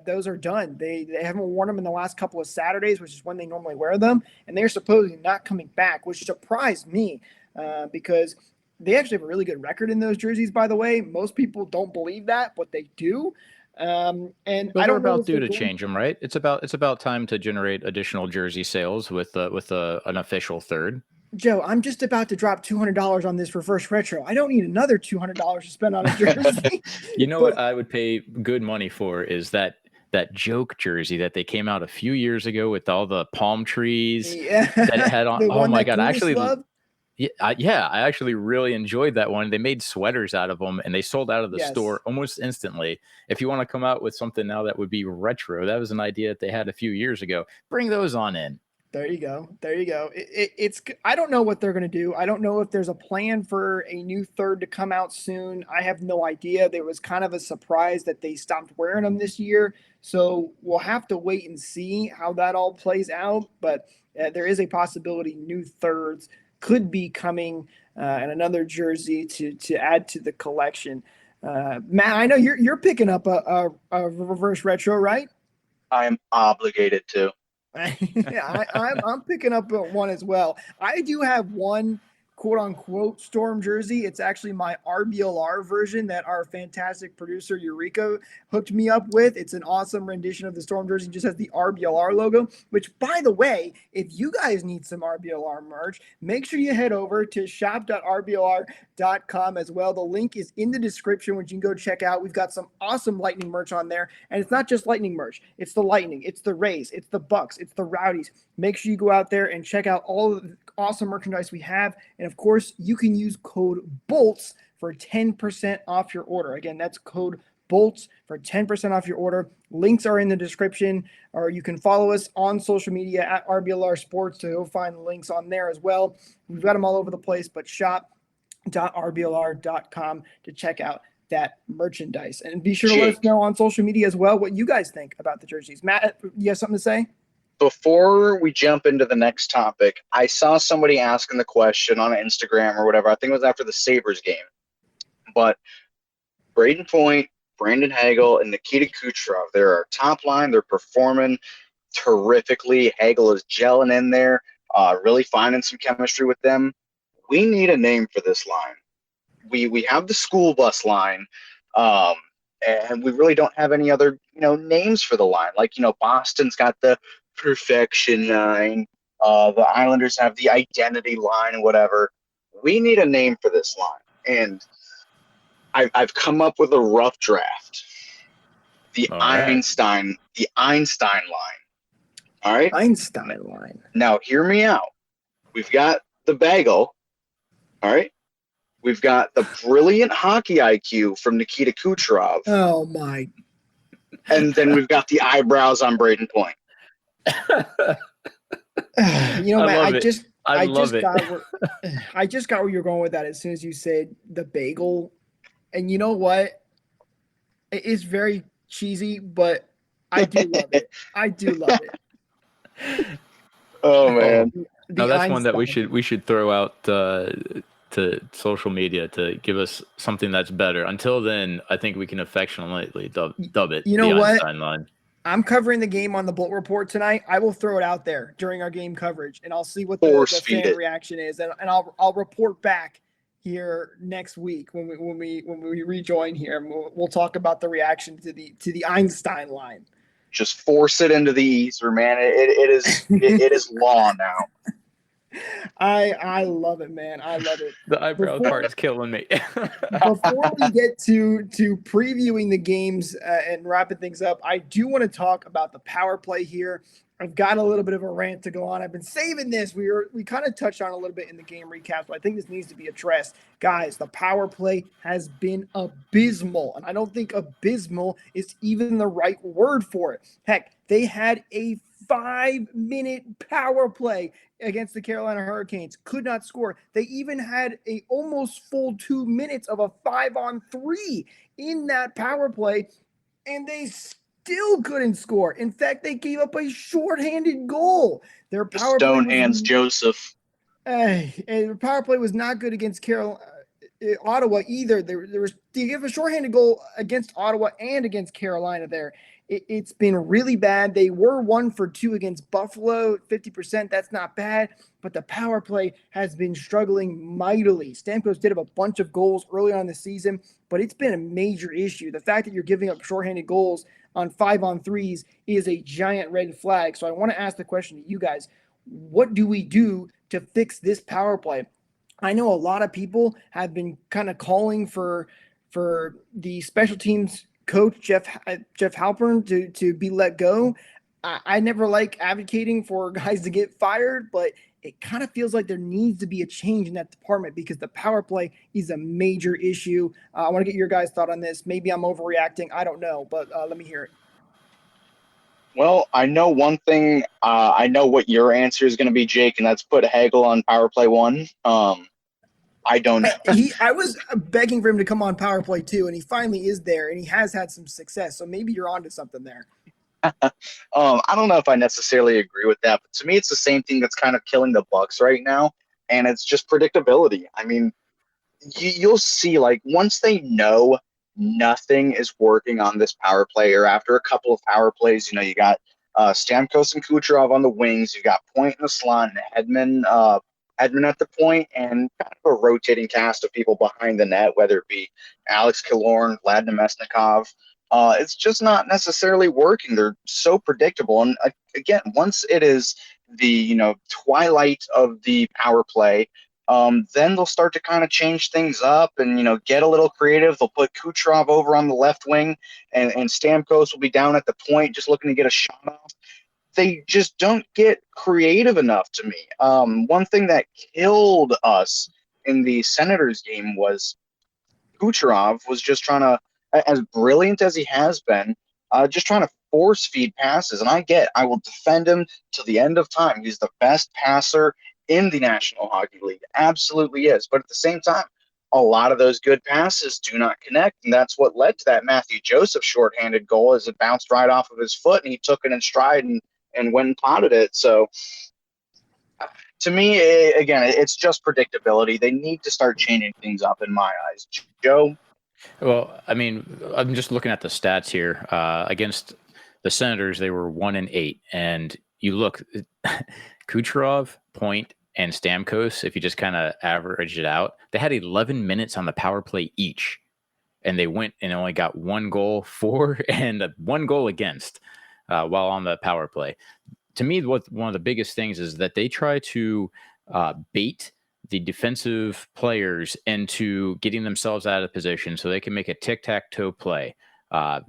Those are done. They haven't worn them in the last couple of Saturdays, which is when they normally wear them, and they're supposedly not coming back, which surprised me because they actually have a really good record in those jerseys, by the way. Most people don't believe that, but they do. And but I don't know about due to change them, right? It's about time to generate additional jersey sales with an official third. Joe, I'm just about to drop $200 on this reverse retro. I don't need another $200 to spend on a jersey. What I would pay good money for is that joke jersey that they came out a few years ago with all the palm trees that it had on. Oh my God! I actually really enjoyed that one. They made sweaters out of them and they sold out of the store almost instantly. If you want to come out with something now that would be retro, that was an idea that they had a few years ago. Bring those on in. There you go. It's I don't know what they're going to do. I don't know if there's a plan for a new third to come out soon. I have no idea. There was kind of a surprise that they stopped wearing them this year. So we'll have to wait and see how that all plays out. But there is a possibility new thirds could be coming and another jersey to add to the collection. Matt, I know you're picking up a reverse retro, right? I am obligated to. Yeah, I'm picking up one as well. I do have one quote unquote Storm jersey. It's actually my RBLR version that our fantastic producer Eureka hooked me up with. It's an awesome rendition of the Storm jersey. It just has the RBLR logo, which, by the way, if you guys need some RBLR merch, make sure you head over to shop.rblr.com as well. The link is in the description, which you can go check out. We've got some awesome Lightning merch on there, and it's not just Lightning merch. It's the Lightning, it's the Rays, it's the Bucks, it's the Rowdies. Make sure you go out there and check out all of the awesome merchandise we have. And of course, you can use code BOLTS for 10% off your order. Again, that's code BOLTS for 10% off your order. Links are in the description, or you can follow us on social media at RBLR Sports to go find links on there as well. We've got them all over the place, but shop.rblr.com to check out that merchandise. And be sure to let us know on social media as well what you guys think about the jerseys. Matt, you have something to say? Before we jump into the next topic, I saw somebody asking the question on Instagram or whatever. I think it was after the Sabres game. But Braden Point, Brandon Hagel, and Nikita Kucherov, they're our top line. They're performing terrifically. Hagel is gelling in there, really finding some chemistry with them. We need a name for this line. We have the school bus line, and we really don't have any other names for the line. Like Boston's got the perfection line. The Islanders have the identity line and whatever. We need a name for this line, and I've come up with a rough draft. The Einstein line. All right, Einstein line. Now hear me out. We've got the bagel. All right. We've got the brilliant hockey IQ from Nikita Kucherov. Oh my! And then we've got the eyebrows on Braden Point. Matt, I just got where you're going with that as soon as you said the bagel. And you know what? It is very cheesy, but I do love it. I do love it. Oh man! No, that's Einstein one that we should throw out to social media to give us something that's better. Until then, I think we can affectionately dub it. You know the what? Einstein line. I'm covering the game on the Bolt Report tonight. I will throw it out there during our game coverage, and I'll see what the fan reaction is, and I'll report back here next week when we rejoin here, and we'll talk about the reaction to the Einstein line. Just force it into the ether, man. It is law now. I love it, man. I love it. The eyebrow Before part is killing me. before we get to previewing the games and wrapping things up, I do want to talk about the power play here. I've got a little bit of a rant to go on. I've been saving this. We kind of touched on a little bit in the game recap, but I think this needs to be addressed. Guys, the power play has been abysmal, and I don't think abysmal is even the right word for it. Heck, they had a 5-minute power play against the Carolina Hurricanes, could not score. They even had a almost full 2 minutes of a 5-on-3 in that power play, and they still couldn't score. In fact, they gave up a shorthanded goal. Their power play Stone hands Joseph. their power play was not good against Ottawa either. They gave a shorthanded goal against Ottawa and against Carolina there. It's been really bad. They were 1 for 2 against Buffalo, 50%. That's not bad, but the power play has been struggling mightily. Stamkos did have a bunch of goals early on in the season, but it's been a major issue. The fact that you're giving up shorthanded goals on 5-on-3s is a giant red flag. So I want to ask the question to you guys: what do we do to fix this power play? I know a lot of people have been kind of calling for the special teams coach Jeff Halpern to be let go. I never like advocating for guys to get fired, but it kind of feels like there needs to be a change in that department because the power play is a major issue. I want to get your guys' thought on this. Maybe I'm overreacting. I don't know, but let me hear it. Well, I know one thing. I know what your answer is going to be, Jake, and that's put Hagel on power play 1. I don't know. I was begging for him to come on power play 2, and he finally is there, and he has had some success. So maybe you're onto something there. I don't know if I necessarily agree with that, but to me, it's the same thing that's kind of killing the Bucks right now, and it's just predictability. I mean, you'll see, like, once they know nothing is working on this power play, or after a couple of power plays, you got Stamkos and Kucherov on the wings, you got Point in the slot, and Hedman at the point, and kind of a rotating cast of people behind the net, whether it be Alex Killorn, Vlad Nemesnikov. It's just not necessarily working. They're so predictable. And again, once it is the twilight of the power play, then they'll start to kind of change things up and get a little creative. They'll put Kucherov over on the left wing, and Stamkos will be down at the point just looking to get a shot off. They just don't get creative enough to me. One thing that killed us in the Senators game was Kucherov was just trying to, as brilliant as he has been, just trying to force feed passes. And I will defend him till the end of time. He's the best passer in the National Hockey League. Absolutely is. But at the same time, a lot of those good passes do not connect. And that's what led to that Matthew Joseph shorthanded goal, as it bounced right off of his foot and he took it in stride and went and potted it. So to me, again, it's just predictability. They need to start changing things up in my eyes. Joe? Well, I mean, I'm just looking at the stats here. Against the Senators, they were 1-8. And you look, Kucherov, Point, and Stamkos, if you just kind of average it out, they had 11 minutes on the power play each. And they went and only got 1 goal for and 1 goal against while on the power play. To me, one of the biggest things is that they try to bait the defensive players into getting themselves out of position so they can make a tic-tac-toe play.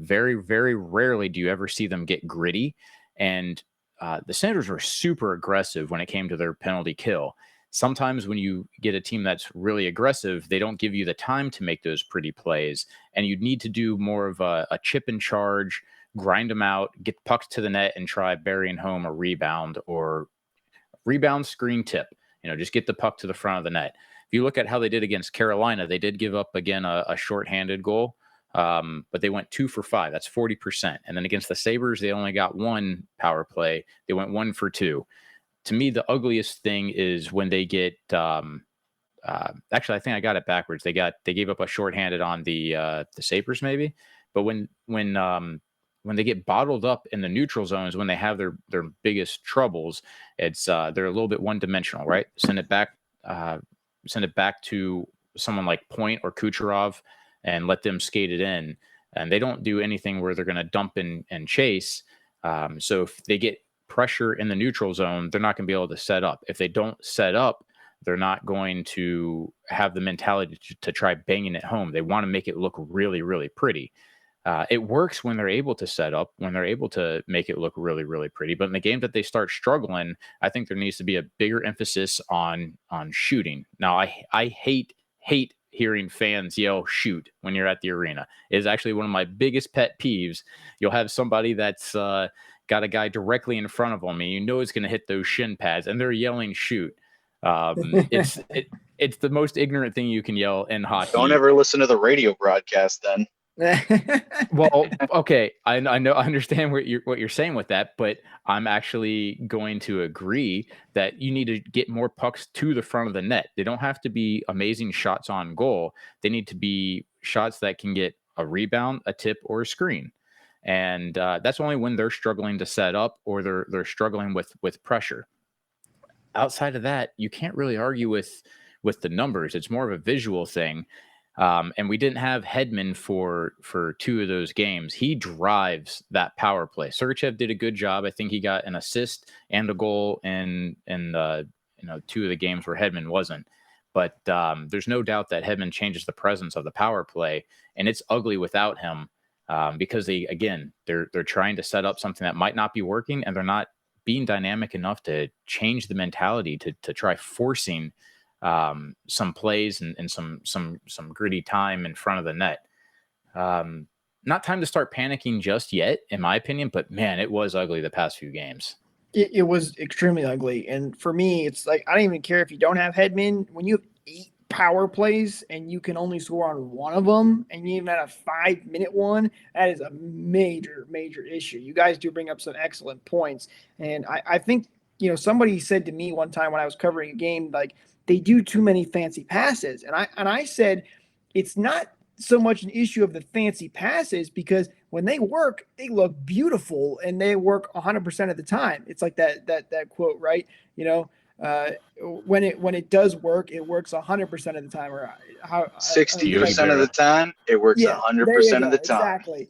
Very, very rarely do you ever see them get gritty. And the Senators were super aggressive when it came to their penalty kill. Sometimes when you get a team that's really aggressive, they don't give you the time to make those pretty plays. And you need to do more of a chip and charge, grind them out, get pucks to the net, and try burying home a rebound or rebound screen tip. Just get the puck to the front of the net. If you look at how they did against Carolina, they did give up, again, a shorthanded goal, but they went 2 for 5. That's 40%. And then against the Sabres, they only got 1 power play. They went 1 for 2. To me, the ugliest thing is when they get actually, I think I got it backwards. They gave up a shorthanded on the Sabres, maybe. But when they get bottled up in the neutral zones, when they have their biggest troubles, it's they're a little bit one-dimensional, right? Send it back to someone like Point or Kucherov and let them skate it in. And they don't do anything where they're going to dump and chase. So if they get pressure in the neutral zone, they're not going to be able to set up. If they don't set up, they're not going to have the mentality to try banging it home. They want to make it look really, really pretty. It works when they're able to set up, when they're able to make it look really, really pretty. But in the game that they start struggling, I think there needs to be a bigger emphasis on shooting. Now, I hate hearing fans yell shoot when you're at the arena. It is actually one of my biggest pet peeves. You'll have somebody that's got a guy directly in front of them, and you know it's going to hit those shin pads, and they're yelling shoot. It's the most ignorant thing you can yell in hockey. Don't ever listen to the radio broadcast then. Well, okay, I know, I understand what you're saying with that, but I'm actually going to agree that you need to get more pucks to the front of the net. They don't have to be amazing shots on goal. They need to be shots that can get a rebound, a tip, or a screen. And that's only when they're struggling to set up or they're struggling with pressure. Outside of that, you can't really argue with the numbers. It's more of a visual thing. And we didn't have Hedman for 2 of those games. He drives that power play. Sergachev did a good job. I think he got an assist and a goal in 2 of the games where Hedman wasn't. But there's no doubt that Hedman changes the presence of the power play, and it's ugly without him because they're trying to set up something that might not be working, and they're not being dynamic enough to change the mentality to try forcing some plays and some gritty time in front of the net. Not time to start panicking just yet, in my opinion, but man, it was ugly the past few games. It was extremely ugly. And for me, it's like, I don't even care if you don't have Hedman. When you have 8 power plays and you can only score on one of them, and you even had a 5-minute one, that is a major, major issue. You guys do bring up some excellent points. And I think, somebody said to me one time when I was covering a game, like, they do too many fancy passes. And I said, it's not so much an issue of the fancy passes, because when they work, they look beautiful and they work 100% of the time. It's like that quote, right? When it does work, it works 100% of the time, or 60% of the time, it works 100% of the time. Exactly.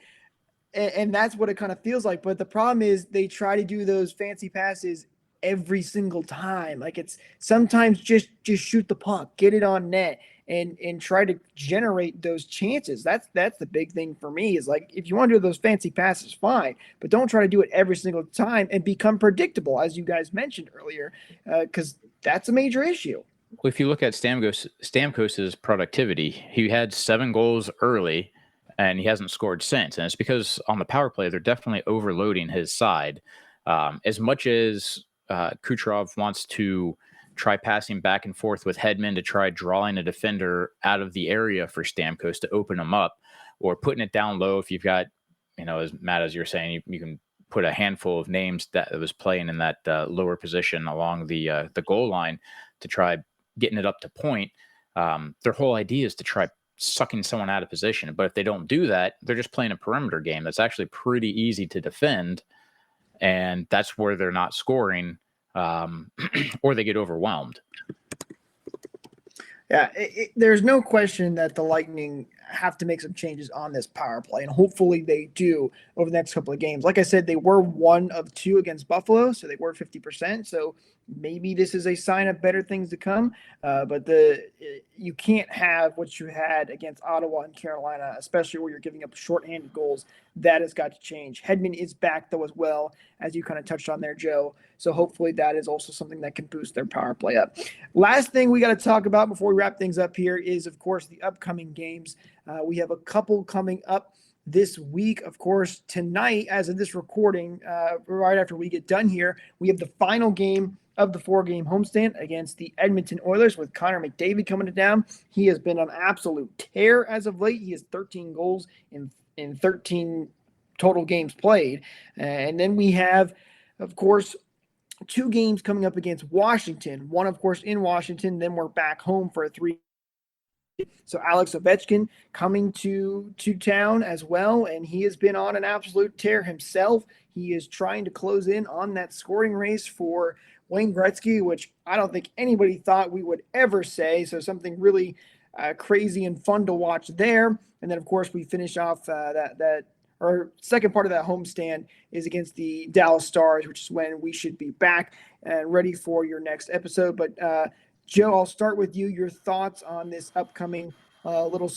And that's what it kind of feels like. But the problem is they try to do those fancy passes every single time. Like, it's sometimes just shoot the puck, get it on net, and try to generate those chances. That's the big thing for me, is like, if you want to do those fancy passes, fine, but don't try to do it every single time and become predictable, as you guys mentioned earlier, because that's a major issue. Well, if you look at Stamkos's productivity, he had 7 goals early and he hasn't scored since. And it's because on the power play, they're definitely overloading his side. As much as Kucherov wants to try passing back and forth with Hedman to try drawing a defender out of the area for Stamkos to open him up, or putting it down low. If you've got, as Matt, as you're saying, you can put a handful of names that was playing in that lower position along the goal line to try getting it up to point. Their whole idea is to try sucking someone out of position. But if they don't do that, they're just playing a perimeter game that's actually pretty easy to defend. And that's where they're not scoring, or they get overwhelmed. Yeah, there's no question that the Lightning have to make some changes on this power play, and hopefully they do over the next couple of games. Like I said, they were 1 of 2 against Buffalo, so they were 50%. So maybe this is a sign of better things to come. But you can't have what you had against Ottawa and Carolina, especially where you're giving up shorthanded goals. That has got to change. Hedman is back, though, as well, as you kind of touched on there, Joe. So hopefully that is also something that can boost their power play up. Last thing we got to talk about before we wrap things up here is, of course, the upcoming games. We have a couple coming up this week. Of course, tonight, as of this recording, right after we get done here, we have the final game of the 4-game homestand against the Edmonton Oilers, with Connor McDavid coming to town. He has been on absolute tear as of late. He has 13 goals in 13 total games played. And then we have, of course, 2 games coming up against Washington. One, of course, in Washington. Then we're back home for a 3. So Alex Ovechkin coming to town as well, and he has been on an absolute tear himself. He is trying to close in on that scoring race for Wayne Gretzky, which I don't think anybody thought we would ever say. So something really crazy and fun to watch there. And then, of course, we finish off that or second part of that homestand is against the Dallas Stars, which is when we should be back and ready for your next episode. But Joe, I'll start with you. Your thoughts on this upcoming little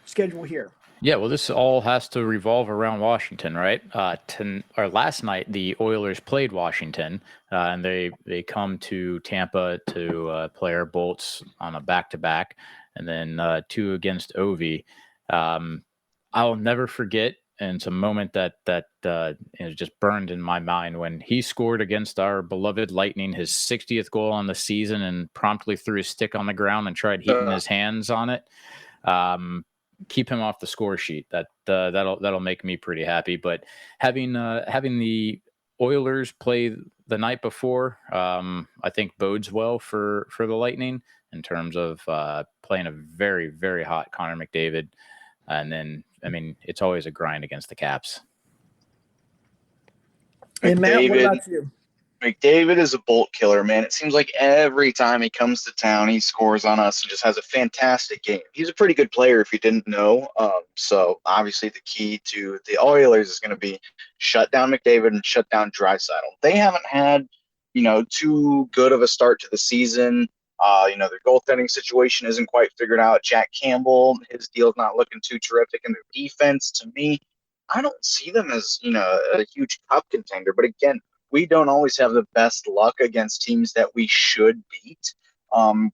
schedule here. Yeah, well, this all has to revolve around Washington, right? Last night, the Oilers played Washington, and they come to Tampa to play our Bolts on a back-to-back, and then 2 against Ovi. I'll never forget, and it's a moment that just burned in my mind when he scored against our beloved Lightning, his 60th goal on the season, and promptly threw his stick on the ground and tried heating his hands on it. Keep him off the score sheet. That'll make me pretty happy. But having the Oilers play the night before, I think bodes well for the Lightning in terms of playing a very, very hot Connor McDavid. And then, I mean, it's always a grind against the Caps. And Matt, what about you? McDavid is a bolt killer, man. It seems like every time he comes to town, he scores on us and just has a fantastic game. He's a pretty good player if you didn't know. So obviously the key to the Oilers is going to be shut down McDavid and shut down Draisaitl. They haven't had, too good of a start to the season. Their goaltending situation isn't quite figured out. Jack Campbell, his deal's not looking too terrific. And their defense, to me, I don't see them as, a huge cup contender. But again, we don't always have the best luck against teams that we should beat.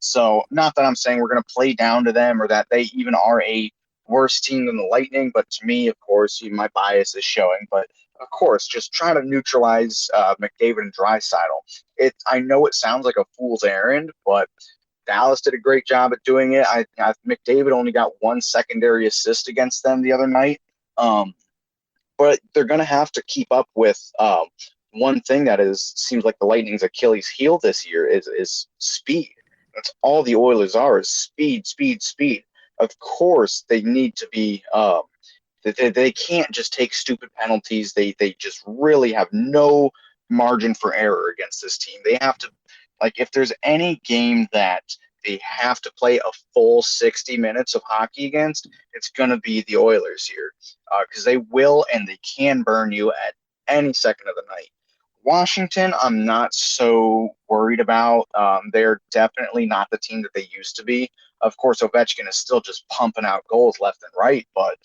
So not that I'm saying we're going to play down to them or that they even are a worse team than the Lightning. But to me, of course, my bias is showing. But, of course, just try to neutralize McDavid and Draisaitl. I know it sounds like a fool's errand, but Dallas did a great job at doing it. McDavid only got 1 secondary assist against them the other night. But they're going to have to keep up with one thing that seems like the Lightning's Achilles heel this year is speed. That's all the Oilers are, is speed, speed, speed. Of course, they need to be they can't just take stupid penalties. They just really have no margin for error against this team. They have to, if there's any game that they have to play a full 60 minutes of hockey against, it's going to be the Oilers here because they will and they can burn you at any second of the night. Washington, I'm not so worried about. They're definitely not the team that they used to be. Of course, Ovechkin is still just pumping out goals left and right, but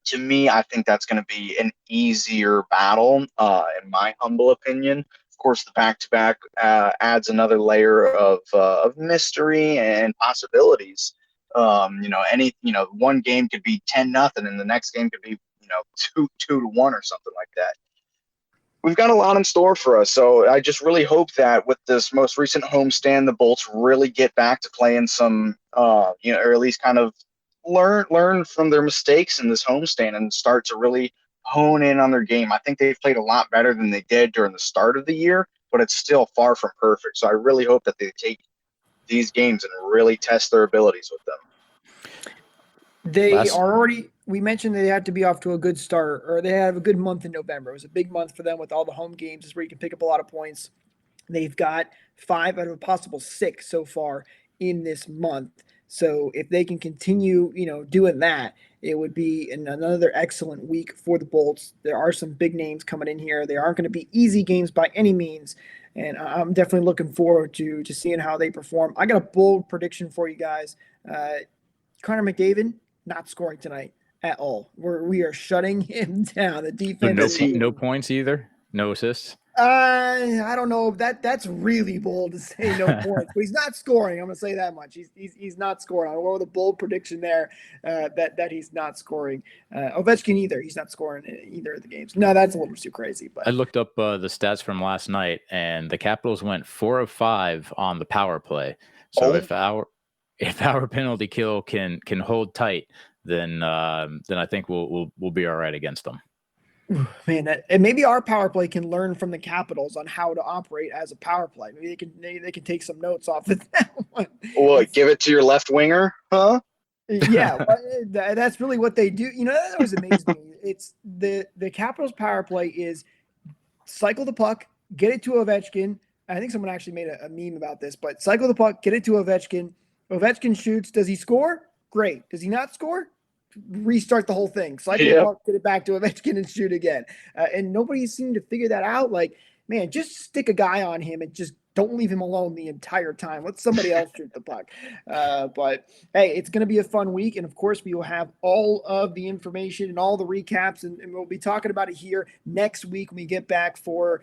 to me, I think that's going to be an easier battle, in my humble opinion. Of course, the back-to-back adds another layer of mystery and possibilities. One game could be 10-0, and the next game could be 2-1 or something like that. We've got a lot in store for us, so I just really hope that with this most recent homestand, the Bolts really get back to playing some, or at least kind of learn from their mistakes in this homestand and start to really hone in on their game. I think they've played a lot better than they did during the start of the year, but it's still far from perfect. So I really hope that they take these games and really test their abilities with them. We mentioned they had to be off to a good start, or they have a good month in November. It was a big month for them with all the home games. It's where you can pick up a lot of points. They've got 5 out of a possible 6 so far in this month. So if they can continue, doing that, it would be another excellent week for the Bolts. There are some big names coming in here. They aren't going to be easy games by any means, and I'm definitely looking forward to seeing how they perform. I got a bold prediction for you guys. Connor McDavid not scoring tonight at all. We are shutting him down. The defense. No points either. No assists. I don't know. That's really bold to say no points, but he's not scoring. I'm gonna say that much. He's not scoring. I went with a bold prediction there that he's not scoring. Ovechkin either. He's not scoring in either of the games. No, that's a little too crazy. But I looked up the stats from last night, and the Capitals went 4 of 5 on the power play. So if our penalty kill can hold tight, then I think we'll be all right against them. Man, and maybe our power play can learn from the Capitals on how to operate as a power play. Maybe they can take some notes off of that one. Well, give it to your left winger, huh? Yeah, that's really what they do. That was amazing. It's the Capitals power play is cycle the puck, get it to Ovechkin. I think someone actually made a meme about this, but cycle the puck, get it to Ovechkin. Ovechkin shoots. Does he score? Great. Does he not score? restart the whole thing. Slide the puck, get it back to Ovechkin and shoot again. And nobody seemed to figure that out. Like, man, just stick a guy on him and just don't leave him alone the entire time. Let somebody else shoot the puck. But hey, it's going to be a fun week. And of course, we will have all of the information and all the recaps. And we'll be talking about it here next week when we get back for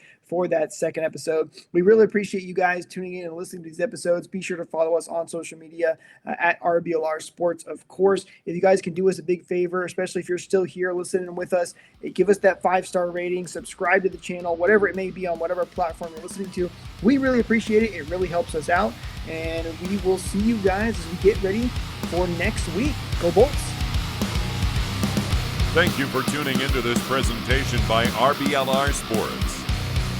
that second episode. We really appreciate you guys tuning in and listening to these episodes. Be sure to follow us on social media at RBLR Sports, of course. If you guys can do us a big favor, especially if you're still here listening with us, give us that 5-star rating, subscribe to the channel, whatever it may be on whatever platform you're listening to. We really appreciate it. It really helps us out. And we will see you guys as we get ready for next week. Go Bolts! Thank you for tuning into this presentation by RBLR Sports.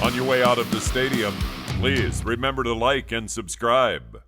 On your way out of the stadium, please remember to like and subscribe.